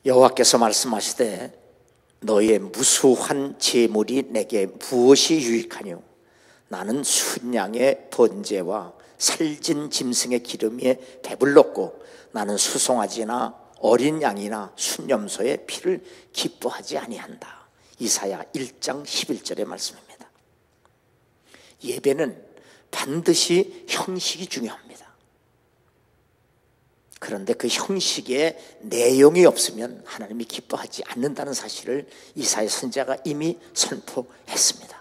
여호와께서 말씀하시되 너의 무수한 제물이 내게 무엇이 유익하뇨? 나는 순양의 번제와 살진 짐승의 기름에 배불렀고 나는 수송아지나 어린 양이나 순염소의 피를 기뻐하지 아니한다. 이사야 1장 11절의 말씀입니다. 예배는 반드시 형식이 중요합니다. 그런데 그 형식에 내용이 없으면 하나님이 기뻐하지 않는다는 사실을 이사야 선지자가 이미 선포했습니다.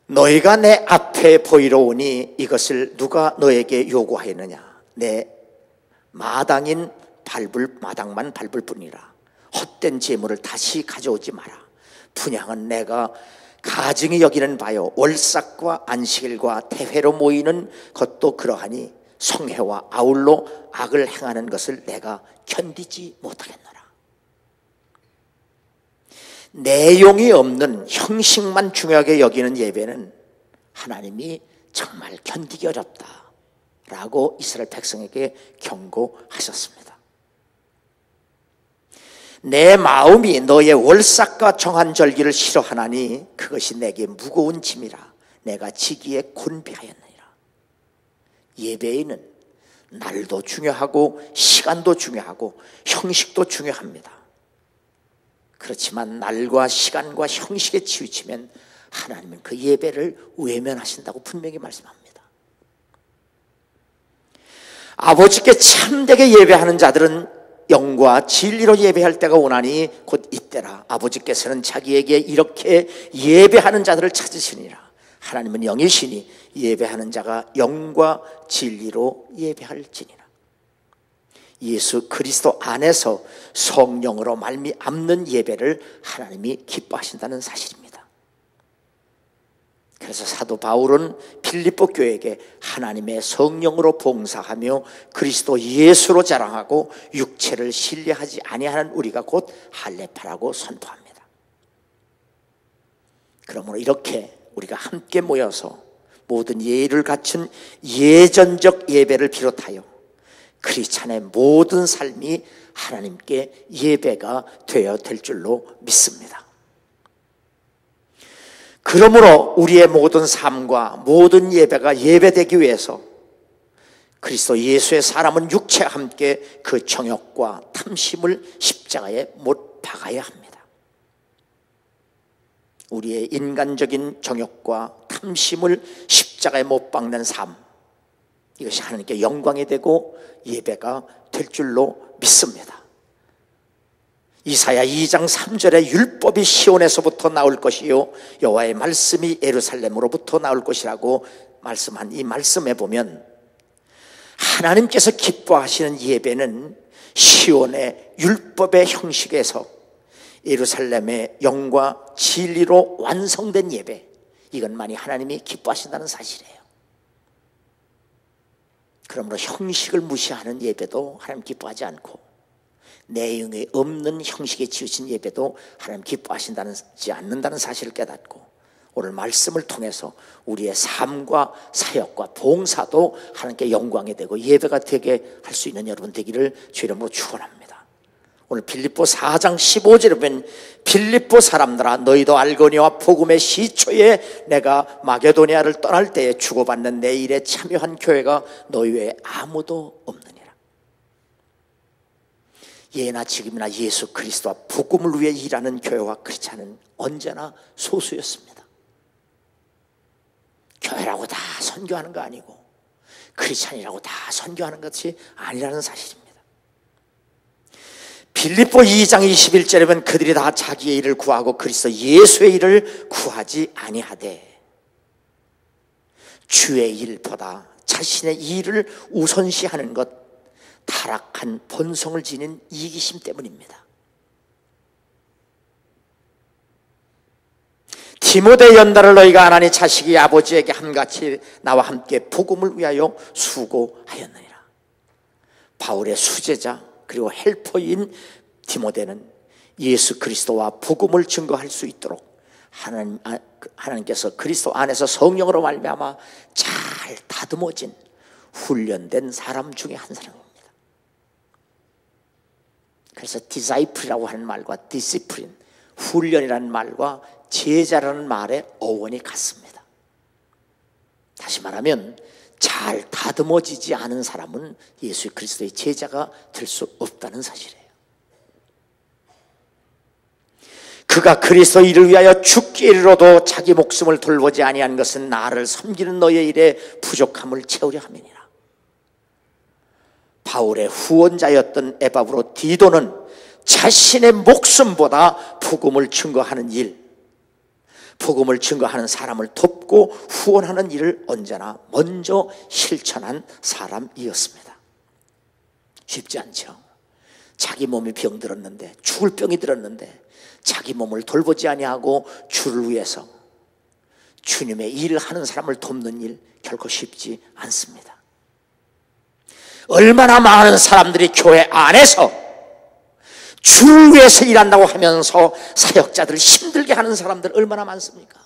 너희가 내 앞에 보이러 오니 이것을 누가 너에게 요구하였느냐? 내 마당인 마당만 밟을 뿐이라. 헛된 재물을 다시 가져오지 마라. 분향은 내가 가증히 여기는 바요, 월삭과 안식일과 대회로 모이는 것도 그러하니 성회와 아울러 악을 행하는 것을 내가 견디지 못하겠노라. 내용이 없는 형식만 중요하게 여기는 예배는 하나님이 정말 견디기 어렵다라고 이스라엘 백성에게 경고하셨습니다. 내 마음이 너의 월삭과 정한 절기를 싫어하나니 그것이 내게 무거운 짐이라. 내가 지기에 곤비하였느니라. 예배에는 날도 중요하고 시간도 중요하고 형식도 중요합니다. 그렇지만 날과 시간과 형식에 치우치면 하나님은 그 예배를 외면하신다고 분명히 말씀합니다. 아버지께 참되게 예배하는 자들은 영과 진리로 예배할 때가 오나니 곧 이때라. 아버지께서는 자기에게 이렇게 예배하는 자들을 찾으시니라. 하나님은 영이시니 예배하는 자가 영과 진리로 예배할지니라. 예수 그리스도 안에서 성령으로 말미암는 예배를 하나님이 기뻐하신다는 사실입니다. 그래서 사도 바울은 빌립보 교회에게 하나님의 성령으로 봉사하며 그리스도 예수로 자랑하고 육체를 신뢰하지 아니하는 우리가 곧 할례파라고 선포합니다. 그러므로 이렇게 우리가 함께 모여서 모든 예의를 갖춘 예전적 예배를 비롯하여 크리스찬의 모든 삶이 하나님께 예배가 되어야 될 줄로 믿습니다. 그러므로 우리의 모든 삶과 모든 예배가 예배되기 위해서 그리스도 예수의 사람은 육체와 함께 그 정욕과 탐심을 십자가에 못 박아야 합니다. 우리의 인간적인 정욕과 탐심을 십자가에 못 박는 삶, 이것이 하나님께 영광이 되고 예배가 될 줄로 믿습니다. 이사야 2장 3절에 율법이 시온에서부터 나올 것이요 여호와의 말씀이 예루살렘으로부터 나올 것이라고 말씀한 이 말씀에 보면 하나님께서 기뻐하시는 예배는 시온의 율법의 형식에서 예루살렘의 영과 진리로 완성된 예배, 이것만이 하나님이 기뻐하신다는 사실이에요. 그러므로 형식을 무시하는 예배도 하나님 기뻐하지 않고 내용이 없는 형식에 치우친 예배도 하나님 기뻐하신다지 않는다는 사실을 깨닫고 오늘 말씀을 통해서 우리의 삶과 사역과 봉사도 하나님께 영광이 되고 예배가 되게 할 수 있는 여러분 되기를 주 이름으로 축원합니다. 오늘 빌립보 4장 15절에 보면 빌립보 사람들아 너희도 알거니와 복음의 시초에 내가 마게도니아를 떠날 때에 주고받는 내 일에 참여한 교회가 너희 외에 아무도 없느니라. 예나 지금이나 예수 그리스도와 복음을 위해 일하는 교회와 크리스찬은 언제나 소수였습니다. 교회라고 다 선교하는 거 아니고 크리스찬이라고 다 선교하는 것이 아니라는 사실입니다. 빌립보 2장 21절에 보면 그들이 다 자기의 일을 구하고 그리스도 예수의 일을 구하지 아니하되 주의 일보다 자신의 일을 우선시하는 것, 타락한 본성을 지닌 이기심 때문입니다. 디모데 연달을 너희가 안 하니 자식이 아버지에게 함같이 나와 함께 복음을 위하여 수고하였느니라. 바울의 수제자 그리고 헬퍼인 디모데는 예수 그리스도와 복음을 증거할 수 있도록 하나님께서 그리스도 안에서 성령으로 말미암아 잘 다듬어진 훈련된 사람 중에 한 사람입니다. 그래서 디사이플이라고 하는 말과 디시플린, 훈련이라는 말과 제자라는 말의 어원이 같습니다. 다시 말하면 잘 다듬어지지 않은 사람은 예수 그리스도의 제자가 될 수 없다는 사실이에요. 그가 그리스도 일을 위하여 죽기 이르러도 자기 목숨을 돌보지 아니한 것은 나를 섬기는 너의 일에 부족함을 채우려 함이니라. 바울의 후원자였던 에바브로 디도는 자신의 목숨보다 복음을 증거하는 일, 복음을 증거하는 사람을 돕고 후원하는 일을 언제나 먼저 실천한 사람이었습니다. 쉽지 않죠. 자기 몸이 병들었는데, 죽을 병이 들었는데 자기 몸을 돌보지 아니하고 주를 위해서 주님의 일을 하는 사람을 돕는 일 결코 쉽지 않습니다. 얼마나 많은 사람들이 교회 안에서 주를 위해서 일한다고 하면서 사역자들을 힘들게 하는 사람들 얼마나 많습니까?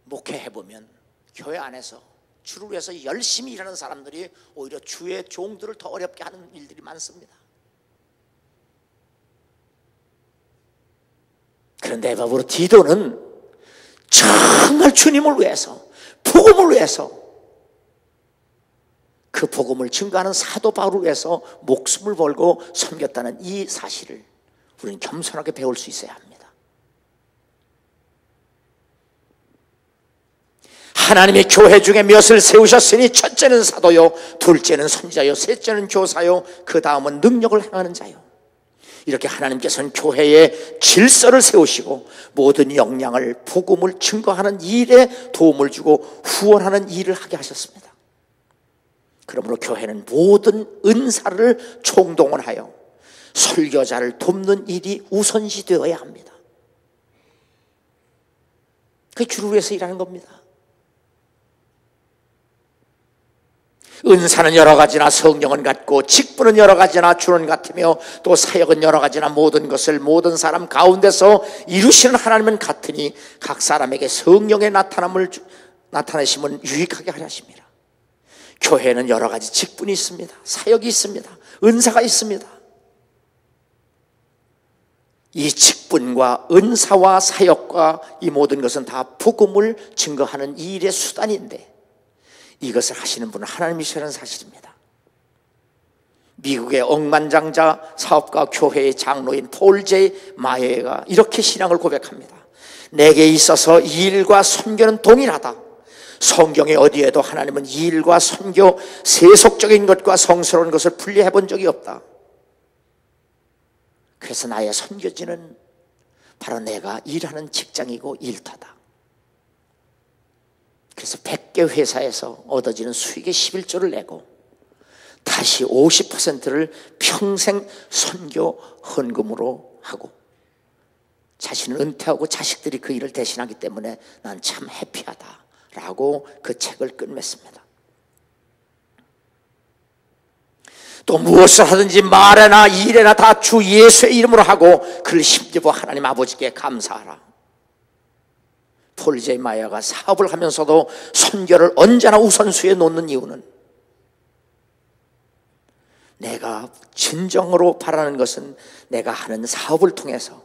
목회해보면 교회 안에서 주를 위해서 열심히 일하는 사람들이 오히려 주의 종들을 더 어렵게 하는 일들이 많습니다. 그런데 에바브로 디도는 정말 주님을 위해서, 복음을 위해서, 그 복음을 증거하는 사도 바울을 위해서 목숨을 걸고 섬겼다는 이 사실을 우리는 겸손하게 배울 수 있어야 합니다. 하나님의 교회 중에 몇을 세우셨으니 첫째는 사도요, 둘째는 선지자요, 셋째는 교사요, 그 다음은 능력을 행하는 자요. 이렇게 하나님께서는 교회에 질서를 세우시고 모든 역량을 복음을 증거하는 일에 도움을 주고 후원하는 일을 하게 하셨습니다. 그러므로 교회는 모든 은사를 총동원하여 설교자를 돕는 일이 우선시 되어야 합니다. 그게 주를 위해서 일하는 겁니다. 은사는 여러 가지나 성령은 같고 직분은 여러 가지나 주는 같으며 또 사역은 여러 가지나 모든 것을 모든 사람 가운데서 이루시는 하나님은 같으니 각 사람에게 성령의 나타내심은 유익하게 하려 하십니다. 교회는 여러 가지 직분이 있습니다. 사역이 있습니다. 은사가 있습니다. 이 직분과 은사와 사역과 이 모든 것은 다 복음을 증거하는 일의 수단인데 이것을 하시는 분은 하나님이시라는 사실입니다. 미국의 억만장자 사업가 교회의 장로인 폴 제이 마이어가 이렇게 신앙을 고백합니다. 내게 있어서 일과 선교는 동일하다. 성경에 어디에도 하나님은 일과 선교, 세속적인 것과 성스러운 것을 분리해 본 적이 없다. 그래서 나의 선교지는 바로 내가 일하는 직장이고 일터다. 그래서 100개 회사에서 얻어지는 수익의 11조를 내고 다시 50%를 평생 선교 헌금으로 하고 자신은 은퇴하고 자식들이 그 일을 대신하기 때문에 난 참 해피하다라고 그 책을 끝맺습니다. 또 무엇을 하든지 말이나 일이나 다 주 예수의 이름으로 하고 그를 힘입어 하나님 아버지께 감사하라. 폴 제이 마이어가 사업을 하면서도 선교를 언제나 우선수에 놓는 이유는 내가 진정으로 바라는 것은 내가 하는 사업을 통해서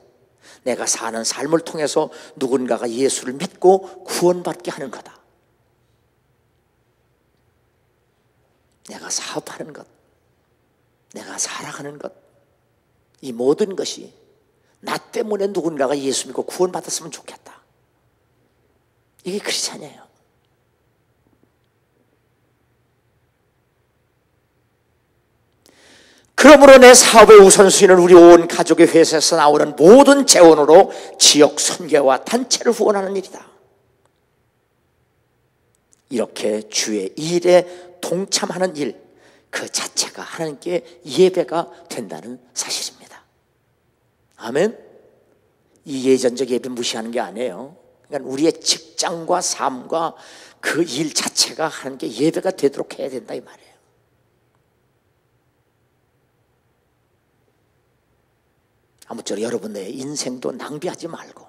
내가 사는 삶을 통해서 누군가가 예수를 믿고 구원받게 하는 거다. 내가 사업하는 것, 내가 살아가는 것, 이 모든 것이 나 때문에 누군가가 예수 믿고 구원받았으면 좋겠다. 이게 크리스찬이에요. 그러므로 내 사업의 우선순위는 우리 온 가족의 회사에서 나오는 모든 재원으로 지역 선교와 단체를 후원하는 일이다. 이렇게 주의 일에 동참하는 일, 그 자체가 하나님께 예배가 된다는 사실입니다. 아멘. 이 예전적 예배 무시하는 게 아니에요. 그러니까 우리의 직장과 삶과 그 일 자체가 하나님께 예배가 되도록 해야 된다 이 말이에요. 아무쪼록 여러분의 인생도 낭비하지 말고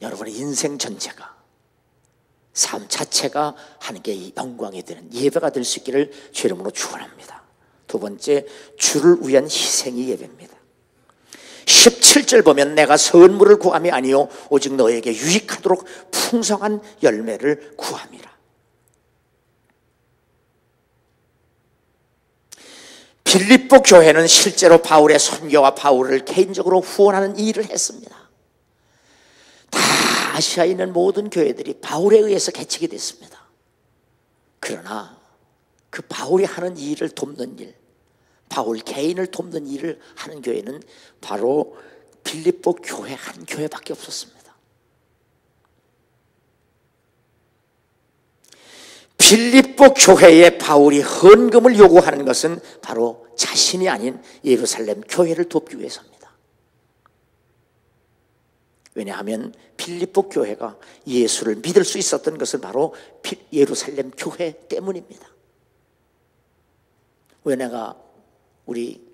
여러분의 인생 전체가 삶 자체가 하나님께 영광이 되는 예배가 될 수 있기를 주 이름으로 축원합니다. 두 번째, 주를 위한 희생이 예배입니다. 17절 보면 내가 선물을 구함이 아니요 오직 너에게 유익하도록 풍성한 열매를 구함이라. 빌립보 교회는 실제로 바울의 선교와 바울을 개인적으로 후원하는 일을 했습니다. 다 아시아에 있는 모든 교회들이 바울에 의해서 개척이 됐습니다. 그러나 그 바울이 하는 일을 돕는 일, 바울 개인을 돕는 일을 하는 교회는 바로 빌립보 교회 한 교회밖에 없었습니다. 빌립보 교회에 바울이 헌금을 요구하는 것은 바로 자신이 아닌 예루살렘 교회를 돕기 위해서입니다. 왜냐하면 빌립보 교회가 예수를 믿을 수 있었던 것은 바로 예루살렘 교회 때문입니다. 왜 내가 우리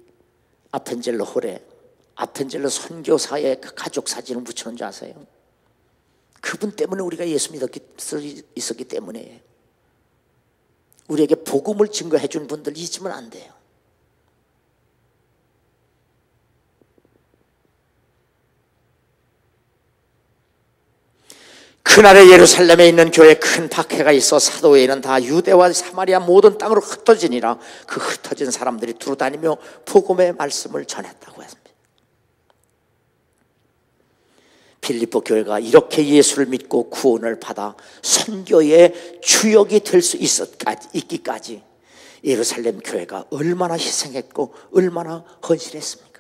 아펜젤러 홀에 아펜젤러 선교사의 그 가족 사진을 붙여놓은 줄 아세요? 그분 때문에 우리가 예수 믿었기 있었기 때문에 우리에게 복음을 증거해 준 분들 잊으면 안 돼요. 그날에 예루살렘에 있는 교회에 큰 박해가 있어 사도회는 다 유대와 사마리아 모든 땅으로 흩어지니라. 그 흩어진 사람들이 두루다니며 복음의 말씀을 전했다고 했습니다. 빌립보 교회가 이렇게 예수를 믿고 구원을 받아 선교의 주역이 될 수 있기까지 예루살렘 교회가 얼마나 희생했고 얼마나 헌신했습니까?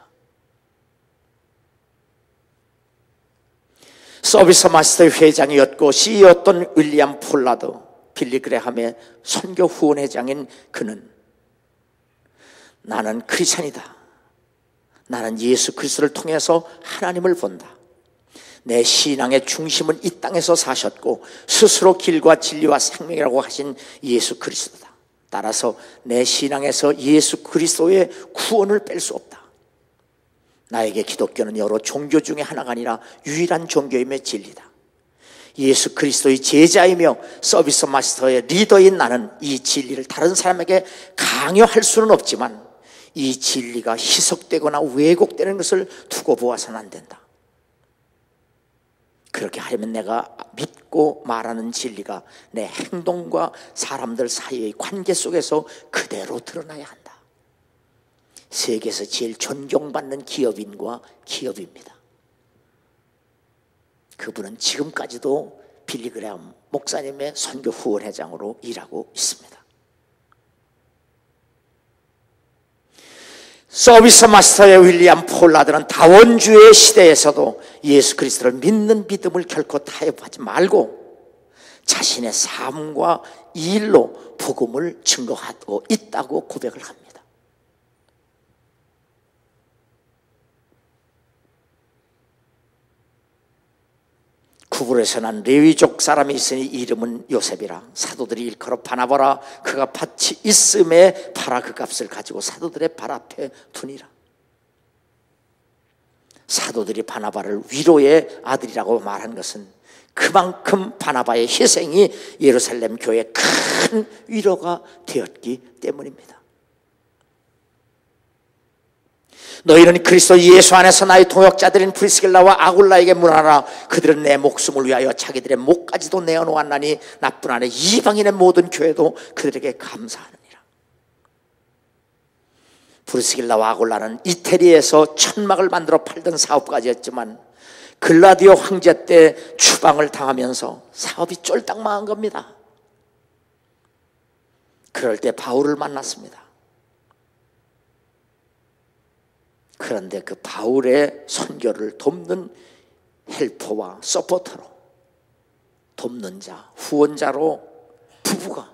서비스 마스터 회장이었고 CEO였던 윌리엄 폴라드, 빌리그레함의 선교 후원회장인 그는 나는 크리스찬이다. 나는 예수 그리스도를 통해서 하나님을 본다. 내 신앙의 중심은 이 땅에서 사셨고 스스로 길과 진리와 생명이라고 하신 예수 그리스도다. 따라서 내 신앙에서 예수 그리스도의 구원을 뺄 수 없다. 나에게 기독교는 여러 종교 중에 하나가 아니라 유일한 종교임의 진리다. 예수 그리스도의 제자이며 서비스 마스터의 리더인 나는 이 진리를 다른 사람에게 강요할 수는 없지만 이 진리가 희석되거나 왜곡되는 것을 두고 보아서는 안 된다. 그렇게 하려면 내가 믿고 말하는 진리가 내 행동과 사람들 사이의 관계 속에서 그대로 드러나야 한다. 세계에서 제일 존경받는 기업인과 기업입니다. 그분은 지금까지도 빌리그레함 목사님의 선교 후원회장으로 일하고 있습니다. 서비스 마스터의 윌리엄 폴라드는 다원주의 시대에서도 예수 그리스도를 믿는 믿음을 결코 타협하지 말고 자신의 삶과 일로 복음을 증거하고 있다고 고백을 합니다. 구불에서 난 레위족 사람이 있으니 이름은 요셉이라. 사도들이 일컬어 바나바라. 그가 밭이 있음에 팔아 그 값을 가지고 사도들의 발 앞에 두니라. 사도들이 바나바를 위로의 아들이라고 말한 것은 그만큼 바나바의 희생이 예루살렘 교회에 큰 위로가 되었기 때문입니다. 너희는 그리스도 예수 안에서 나의 동역자들인 브리스길라와 아굴라에게 문하라. 그들은 내 목숨을 위하여 자기들의 목까지도 내어놓았나니 나뿐 아니라 이방인의 모든 교회도 그들에게 감사하느니라. 브리스길라와 아굴라는 이태리에서 천막을 만들어 팔던 사업가였지만 글라디오 황제 때 추방을 당하면서 사업이 쫄딱 망한 겁니다. 그럴 때 바울을 만났습니다. 그런데 그 바울의 선교를 돕는 헬퍼와 서포터로, 돕는 자, 후원자로 부부가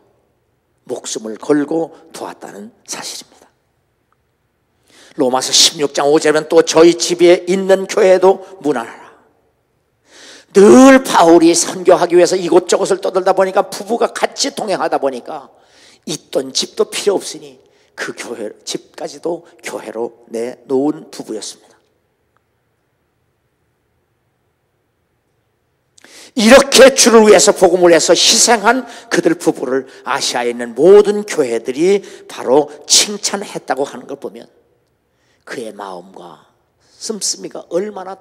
목숨을 걸고 도왔다는 사실입니다. 로마서 16장 5절은 또 저희 집에 있는 교회도 문안하라. 늘 바울이 선교하기 위해서 이곳저곳을 떠돌다 보니까 부부가 같이 동행하다 보니까 있던 집도 필요 없으니 그 교회 집까지도 교회로 내놓은 부부였습니다. 이렇게 주를 위해서 복음을 위해서 희생한 그들 부부를 아시아에 있는 모든 교회들이 바로 칭찬했다고 하는 걸 보면 그의 마음과 씀씀이가 얼마나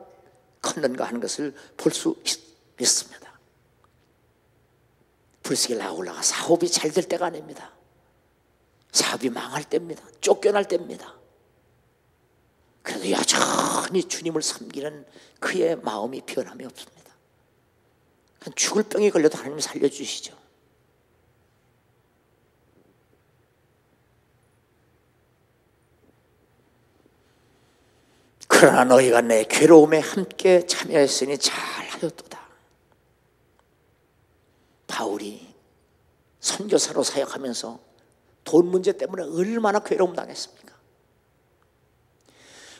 컸는가 하는 것을 볼 수 있습니다. 불쑥이 나올라가 사업이 잘 될 때가 아닙니다. 사업이 망할 때입니다. 쫓겨날 때입니다. 그래도 여전히 주님을 섬기는 그의 마음이 변함이 없습니다. 죽을 병이 걸려도 하나님이 살려주시죠. 그러나 너희가 내 괴로움에 함께 참여했으니 잘하였도다. 바울이 선교사로 사역하면서 돈 문제 때문에 얼마나 괴로움 당했습니까?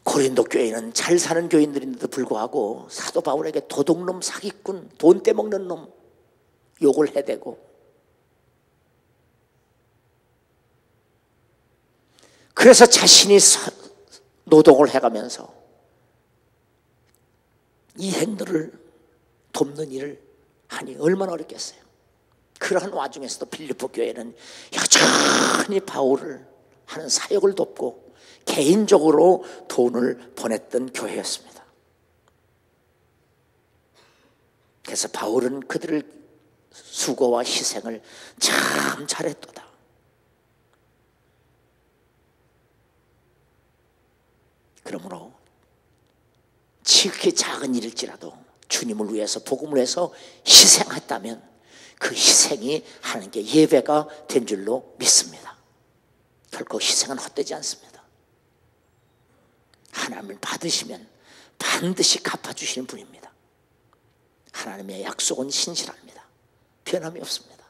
고린도 교회는 잘 사는 교인들인데도 불구하고 사도 바울에게 도둑놈, 사기꾼, 돈 떼먹는 놈 욕을 해대고, 그래서 자신이 노동을 해가면서 이 행들을 돕는 일을 하니 얼마나 어렵겠어요. 그러한 와중에서도 빌립보 교회는 여전히 바울을 하는 사역을 돕고 개인적으로 돈을 보냈던 교회였습니다. 그래서 바울은 그들의 수고와 희생을 참 잘했도다. 그러므로 지극히 작은 일일지라도 주님을 위해서 복음을 위해서 희생했다면 그 희생이 하나님께 예배가 된 줄로 믿습니다. 결코 희생은 헛되지 않습니다. 하나님을 받으시면 반드시 갚아주시는 분입니다. 하나님의 약속은 신실합니다. 변함이 없습니다.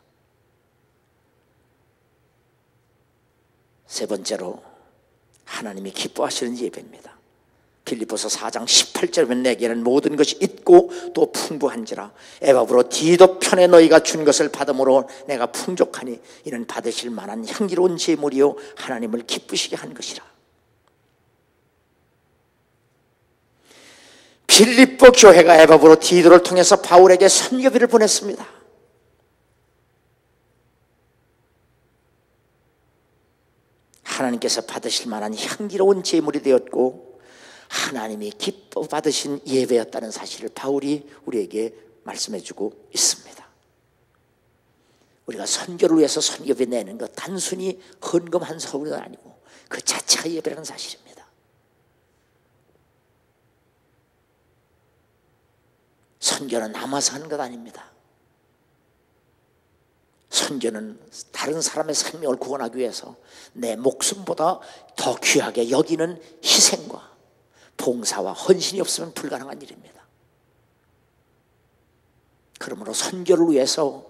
세 번째로 하나님이 기뻐하시는 예배입니다. 빌립보서 4장 18절에 보면 내게는 모든 것이 있고 또 풍부한지라 애굽으로 디도 편에 너희가 준 것을 받음으로 내가 풍족하니 이는 받으실 만한 향기로운 제물이요 하나님을 기쁘시게 한 것이라. 빌립보 교회가 애굽으로 디도를 통해서 바울에게 선교비를 보냈습니다. 하나님께서 받으실 만한 향기로운 제물이 되었고 하나님이 기뻐 받으신 예배였다는 사실을 바울이 우리에게 말씀해주고 있습니다. 우리가 선교를 위해서 선교비 내는 것 단순히 헌금한 소리가 아니고 그 자체가 예배라는 사실입니다. 선교는 남아서 하는 것 아닙니다. 선교는 다른 사람의 생명을 구원하기 위해서 내 목숨보다 더 귀하게 여기는 희생과 봉사와 헌신이 없으면 불가능한 일입니다. 그러므로 선교를 위해서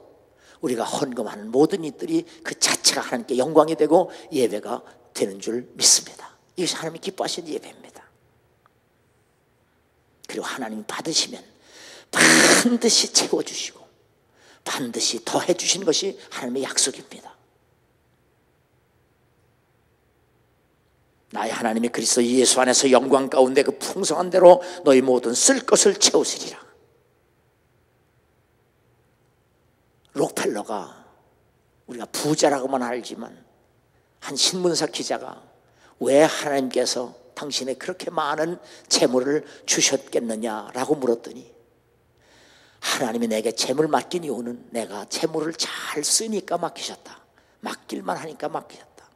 우리가 헌금하는 모든 일들이 그 자체가 하나님께 영광이 되고 예배가 되는 줄 믿습니다. 이것이 하나님이 기뻐하시는 예배입니다. 그리고 하나님이 받으시면 반드시 채워주시고 반드시 더해 주시는 것이 하나님의 약속입니다. 나의 하나님이 그리스도 예수 안에서 영광 가운데 그 풍성한 대로 너희 모든 쓸 것을 채우시리라. 록펠러가 우리가 부자라고만 알지만 한 신문사 기자가 왜 하나님께서 당신에 그렇게 많은 재물을 주셨겠느냐라고 물었더니 하나님이 내게 재물 맡긴 이유는 내가 재물을 잘 쓰니까 맡기셨다. 맡길만 하니까 맡기셨다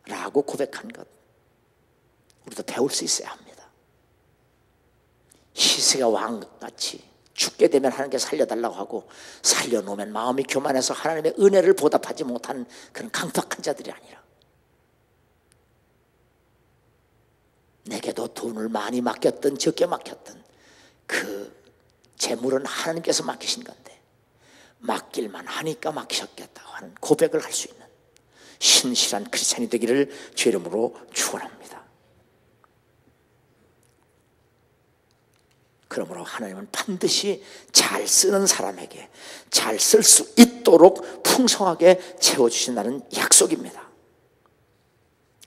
라고 고백한 것, 우리도 배울 수 있어야 합니다. 시세가 왕같이 죽게 되면 하나님께 살려달라고 하고 살려놓으면 마음이 교만해서 하나님의 은혜를 보답하지 못한 그런 강팍한 자들이 아니라 내게도 돈을 많이 맡겼든 적게 맡겼든 그 재물은 하나님께서 맡기신 건데 맡길만 하니까 맡기셨겠다고 하는 고백을 할 수 있는 신실한 크리스찬이 되기를 주의 이름으로 축원합니다. 그러므로 하나님은 반드시 잘 쓰는 사람에게 잘 쓸 수 있도록 풍성하게 채워주신다는 약속입니다.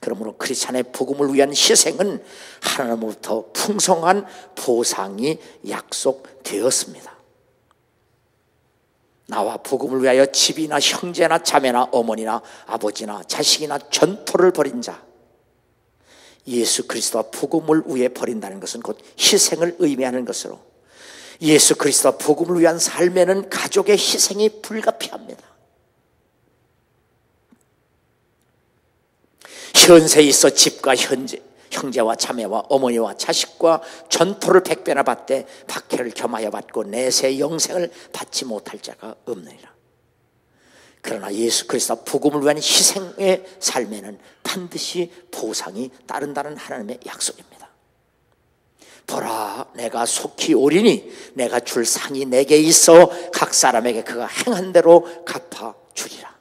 그러므로 크리스찬의 복음을 위한 희생은 하나님으로부터 풍성한 보상이 약속되었습니다. 나와 복음을 위하여 집이나 형제나 자매나 어머니나 아버지나 자식이나 전토를 벌인 자, 예수 그리스도와 복음을 위해 버린다는 것은 곧 희생을 의미하는 것으로, 예수 그리스도와 복음을 위한 삶에는 가족의 희생이 불가피합니다. 현세에 있어 집과 형제와 자매와 어머니와 자식과 전토를 100배나 받되 박해를 겸하여 받고 내세 영생을 받지 못할 자가 없느니라. 그러나 예수 그리스도 복음을 위한 희생의 삶에는 반드시 보상이 따른다는 하나님의 약속입니다. 보라, 내가 속히 오리니 내가 줄 상이 내게 있어 각 사람에게 그가 행한 대로 갚아주리라.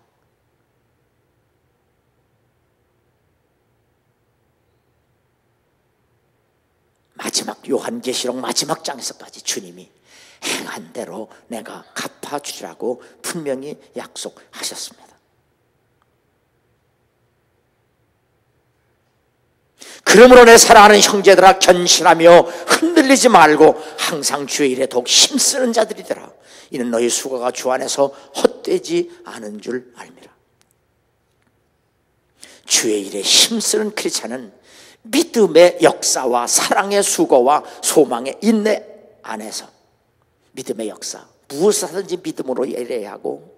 마지막 요한계시록 마지막 장에서까지 주님이 행한 대로 내가 갚아주리라고 분명히 약속하셨습니다. 그러므로 내 사랑하는 형제들아, 견실하며 흔들리지 말고 항상 주의 일에 더욱 힘쓰는 자들이더라. 이는 너희 수고가 주 안에서 헛되지 않은 줄 알미라. 주의 일에 힘쓰는 크리스찬은 믿음의 역사와 사랑의 수고와 소망의 인내 안에서, 믿음의 역사, 무엇을 하든지 믿음으로 예배해야 하고,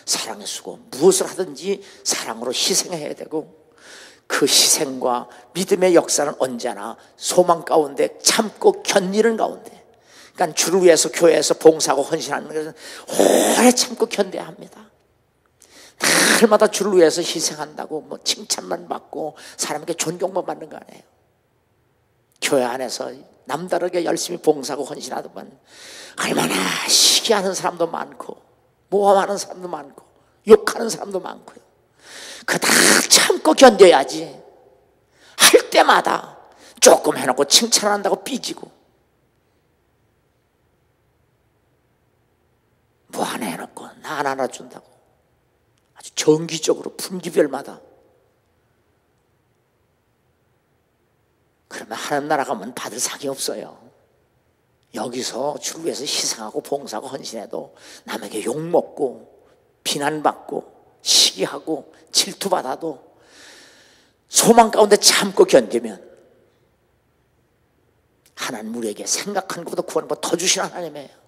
사랑의 수고, 무엇을 하든지 사랑으로 희생해야 되고, 그 희생과 믿음의 역사는 언제나 소망 가운데 참고 견디는 가운데, 그러니까 주를 위해서 교회에서 봉사하고 헌신하는 것은 오래 참고 견뎌야 합니다. 날마다 주를 위해서 희생한다고 뭐 칭찬만 받고 사람에게 존경만 받는 거 아니에요. 교회 안에서 남다르게 열심히 봉사하고 헌신하더만 얼마나 시기하는 사람도 많고 모함하는 사람도 많고 욕하는 사람도 많고요. 그거 다 참고 견뎌야지. 할 때마다 조금 해놓고 칭찬한다고 삐지고, 뭐 하나 해놓고 나 하나 준다고 아주 정기적으로 분기별마다. 그러면 하나님 나라 가면 받을 상이 없어요. 여기서 주를 위해서 희생하고 봉사하고 헌신해도 남에게 욕먹고 비난받고 시기하고 질투받아도 소망 가운데 참고 견디면 하나님 우리에게 생각한 것보다 구하는 것보다 더 주시는 하나님이에요.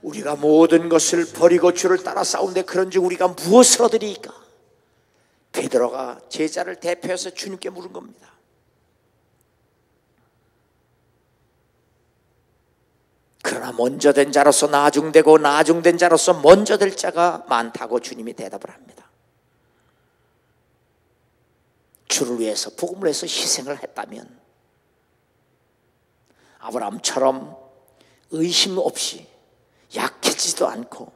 우리가 모든 것을 버리고 주를 따라 싸운데 그런즉 우리가 무엇을 얻으리이까? 베드로가 제자를 대표해서 주님께 물은 겁니다. 그러나 먼저 된 자로서 나중되고 나중된 자로서 먼저 될 자가 많다고 주님이 대답을 합니다. 주를 위해서 복음을 위해서 희생을 했다면 아브라함처럼 의심 없이 약해지지도 않고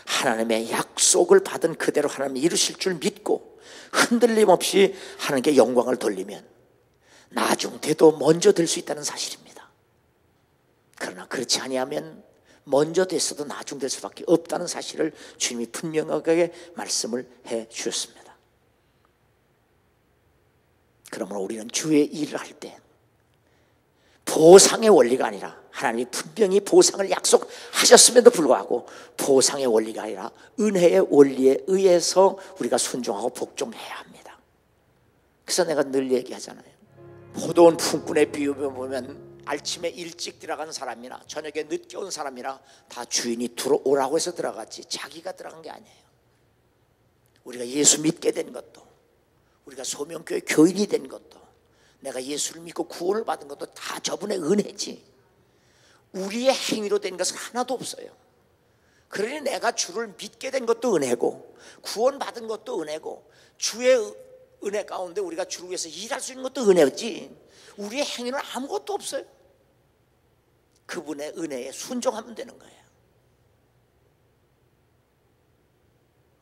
하나님의 약속을 받은 그대로 하나님이 이루실 줄 믿고 흔들림 없이 하나님께 영광을 돌리면 나중돼도 먼저 될 수 있다는 사실입니다. 그러나 그렇지 아니하면 먼저 됐어도 나중될 수밖에 없다는 사실을 주님이 분명하게 말씀을 해 주셨습니다. 그러므로 우리는 주의 일을 할 때 보상의 원리가 아니라, 하나님이 분명히 보상을 약속하셨음에도 불구하고 보상의 원리가 아니라 은혜의 원리에 의해서 우리가 순종하고 복종해야 합니다. 그래서 내가 늘 얘기하잖아요. 포도원 품꾼의 비유를 보면 아침에 일찍 들어간 사람이나 저녁에 늦게 온 사람이나 다 주인이 들어오라고 해서 들어갔지 자기가 들어간 게 아니에요. 우리가 예수 믿게 된 것도, 우리가 소명교회 교인이 된 것도, 내가 예수를 믿고 구원을 받은 것도 다 저분의 은혜지 우리의 행위로 된 것은 하나도 없어요. 그러니 내가 주를 믿게 된 것도 은혜고 구원 받은 것도 은혜고 주의 은혜 가운데 우리가 주를 위해서 일할 수 있는 것도 은혜지 우리의 행위는 아무것도 없어요. 그분의 은혜에 순종하면 되는 거예요.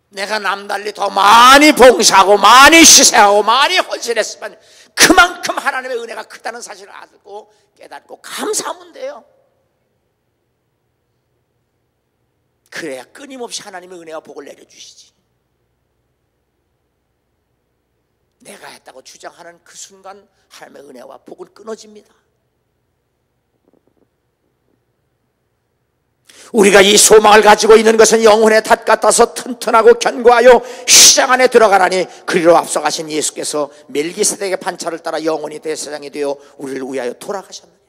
내가 남달리 더 많이 봉사하고 많이 희생하고 많이 헌신했으면 그만큼 하나님의 은혜가 크다는 사실을 알고 깨닫고 감사하면 돼요. 그래야 끊임없이 하나님의 은혜와 복을 내려주시지. 내가 했다고 주장하는 그 순간 하나님의 은혜와 복은 끊어집니다. 우리가 이 소망을 가지고 있는 것은 영혼의 닷 같아서 튼튼하고 견고하여 휘장 안에 들어가라니, 그리로 앞서가신 예수께서 멜기세덱의 판차를 따라 영원히 대제사장이 되어 우리를 위하여 돌아가셨느니라.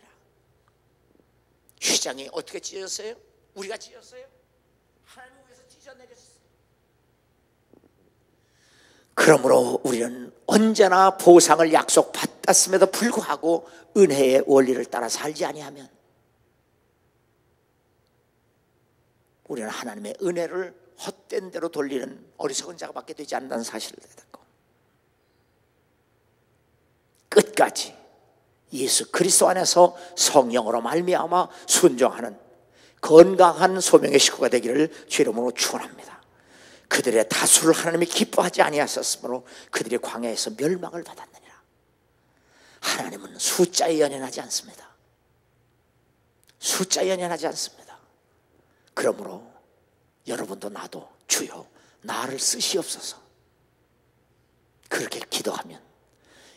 휘장이 어떻게 찢어졌어요? 우리가 찢었어요? 하나님 위해서 찢어내렸어요. 그러므로 우리는 언제나 보상을 약속받았음에도 불구하고 은혜의 원리를 따라 살지 아니하면 우리는 하나님의 은혜를 헛된 대로 돌리는 어리석은 자가 밖에 되지 않는다는 사실을 깨닫고, 끝까지 예수 그리스도 안에서 성령으로 말미암아 순종하는 건강한 소명의 식구가 되기를 주의 이름으로 축원합니다. 그들의 다수를 하나님이 기뻐하지 아니하셨으므로 그들이 광야에서 멸망을 받았느니라. 하나님은 숫자에 연연하지 않습니다. 숫자에 연연하지 않습니다. 그러므로 여러분도 나도 주여 나를 쓰시옵소서, 그렇게 기도하면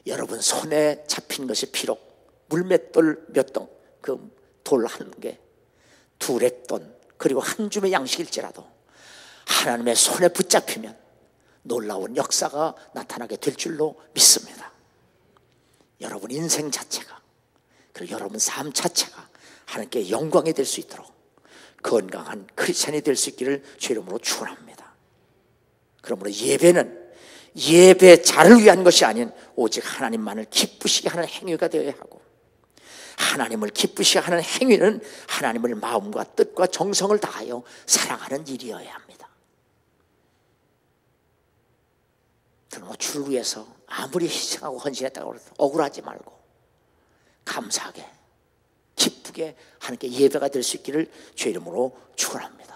여러분 손에 잡힌 것이 비록 물맷돌 몇 동, 그 돌 한 개, 두 랩돈, 그리고 한 줌의 양식일지라도 하나님의 손에 붙잡히면 놀라운 역사가 나타나게 될 줄로 믿습니다. 여러분 인생 자체가, 그리고 여러분 삶 자체가 하나님께 영광이 될 수 있도록 건강한 크리스찬이 될 수 있기를 주의 이름으로 축원합니다. 그러므로 예배는 예배자를 위한 것이 아닌 오직 하나님만을 기쁘시게 하는 행위가 되어야 하고, 하나님을 기쁘시게 하는 행위는 하나님을 마음과 뜻과 정성을 다하여 사랑하는 일이어야 합니다. 그러므로 주를 위해서 아무리 희생하고 헌신했다고 해도 억울하지 말고 감사하게 기쁘게 하나님께 예배가 될 수 있기를 주의 이름으로 축원합니다.